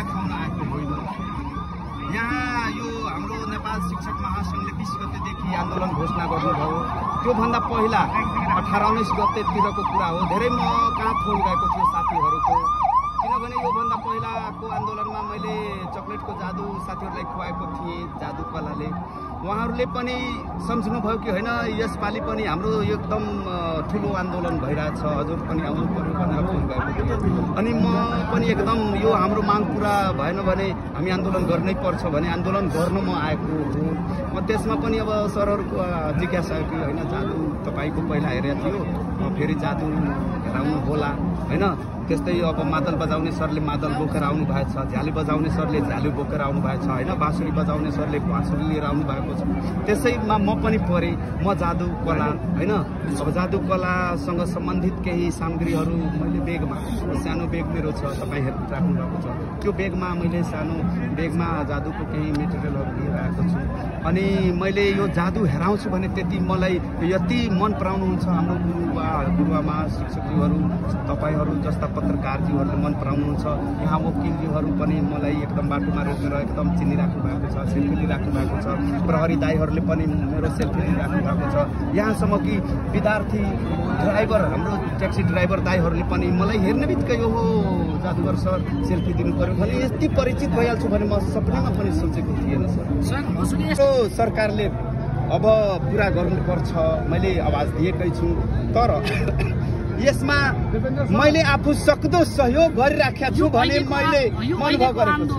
देखाउन आएको होइन। यहाँ यो हाम्रो नेपाल शिक्षक महासङ्घले 20 गतेदेखि आन्दोलन घोषणा गर्नुभयो। त्योभन्दा पहिला 18-19 गतेतिरको कुरा हो। धेरै म कहाँ फोन गएको थियो साथीहरूको, किनभने योभन्दा पहिलाको आन्दोलनमा मैले चक्लेटको जादु साथीहरूलाई खुवाएको थिएँ जादु कलाले। उहाँहरूले पनि सम्झिनुभयो कि होइन यसपालि पनि हाम्रो एकदम ठुलो आन्दोलन भइरहेछ, हजुर पनि आउनु पर्यो भनेर फोन गएको थियो। अनि म पनि एकदम यो हाम्रो माग पुरा भएन भने हामी आन्दोलन गर्नै पर्छ भने आन्दोलन गर्न म आएको हो। म त्यसमा पनि अब सरहरूको जिज्ञासा कि होइन जादु तपाईँको पहिला हेरेको थियो, फेरि जादु हेराउनु होला होइन। त्यस्तै अब मादल बजाउने सरले मादल बोकेर आउनु भएको छ, झ्याली बजाउने सरले झ्याली बोकेर आउनु भएको छ होइन, बाँसुरी बजाउने सरले बाँसुरी लिएर आउनु भएको छ। त्यसैमा म पनि परेँ। म जादु कला होइन, अब जादु कलासँग सम्बन्धित केही सामग्रीहरू मैले बेगमा, सानो बेग मेरो छ, तपाईँ राख्नु भएको छ, त्यो बेगमा मैले सानो बेगमा जादुको केही मेटेरियलहरू लिएर आएको छु। अनि मैले यो जादु हेराउँछु भने त्यति मलाई यति मन पराउनुहुन्छ हाम्रो गुरुआमा शिक्षकज्यूहरू, तपाईँहरू जस्ता पत्रकारज्यूहरूले मन पराउनुहुन्छ। यहाँ वकिलज्यूहरू पनि मलाई एकदम बाटोमा रोकेर एकदम चिनिराख्नु भएको छ, सेल्फी लिइराख्नु भएको छ। प्रहरी दाईहरूले पनि मेरो सेल्फी लिइराख्नु भएको छ। यहाँसम्म कि विद्यार्थी ड्राइभर, हाम्रो ट्याक्सी ड्राइभर दाईहरूले पनि मलाई हेर्ने बित्तिकै यो हो जादुगर सर सेल्फी दिनु पर्यो भने यति परिचित भइहाल्छु भने म सपनामा पनि सोचेको थिएन सर। सरकारले अब पुरा गर्नुपर्छ, मैले आवाज दिएकै छु। तर यसमा मैले आफू सक्दो सहयोग गरिराखेको छु भने मैले अनुभव गरेको छु।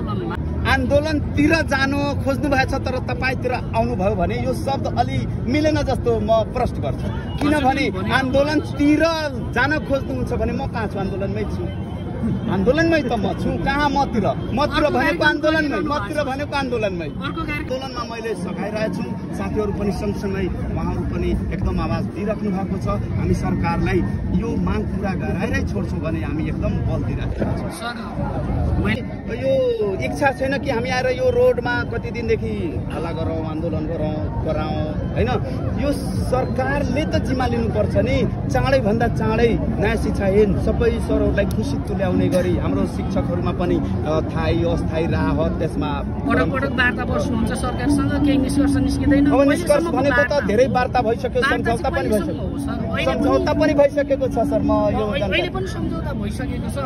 आन्दोलनतिर जानु खोज्नु भएको छ तर तपाईँतिर आउनुभयो भने यो शब्द अलि मिलेन जस्तो म प्रश्न गर्छु। किनभने आन्दोलनतिर जान खोज्नुहुन्छ भने म कहाँ छु? आन्दोलनमै छु। आन्दोलनमै त म छु, कहाँ मतिर? मतिर भनेको आन्दोलनमै, मतिर भनेको आन्दोलनमै। आन्दोलनमा मैले सघाइरहेको छु। साथीहरू पनि सँगसँगै उहाँहरू पनि एकदम आवाज दिइराख्नु भएको छ। हामी सरकारलाई यो माग पुरा गराएरै छोड्छौँ भने हामी एकदम बल दिइराखेका छौँ। यो इच्छा छैन कि हामी आएर यो रोडमा कति दिनदेखि हल्ला गरौँ, आन्दोलन गराउँ होइन। यो सरकारले त जिम्मा लिनुपर्छ नि। चाँडैभन्दा चाँडै नयाँ शिक्षा ऐन सबै सरहरूलाई खुसी तुल्याउने गरी हाम्रो शिक्षकहरूमा पनि स्थायी अस्थायी राहत, त्यसमा पटक वार्ता बस्नुहुन्छ सरकारसँग, केही निष्कर्ष निस्किँदैन। अब निष्कर्ष भनेको त धेरै वार्ता भइसक्यो, सम्झौता पनि भइसक्यो, सम्झौता पनि भइसकेको छ सर। म यो अहिले पनि सम्झौता भइसकेको छ।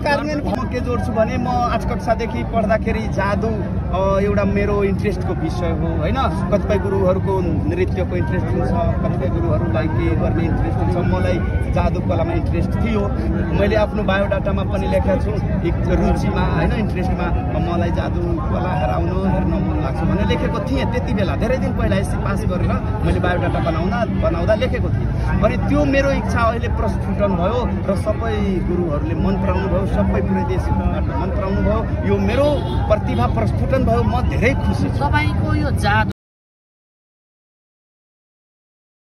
कार्यान्वयन म के जोड्छु भने म 8 कक्षादेखि पढ्दाखेरि जादु एउटा मेरो इन्ट्रेस्टको विषय हो होइन। कतिपय गुरुहरूको नृत्यको इन्ट्रेस्ट हुन्छ, कतिपय गुरुहरूलाई के गर्ने इन्ट्रेस्ट हुन्छ। मलाई जादु कलामा इन्ट्रेस्ट थियो। मैले आफ्नो बायोडाटामा पनि लेखेको छु रुचिमा होइन, इन्ट्रेस्टमा मलाई जादु कला हेर्न मन लाग्छ भने लेखेको थिएँ। त्यति बेला धेरै दिन पहिला एससी पास गरेर मैले बायोडाटा बनाउँदा लेखेको थिएँ। अनि त्यो मेरो इच्छा अहिले प्रस्फुटन भयो र सबै गुरुहरूले मन पराउनु भयो, सबै पुरै देशबाट मन पराउनु भयो। यो मेरो प्रतिभा प्रस्फुटन भयो। म धेरै खुसी छु। तपाईँको यो जादु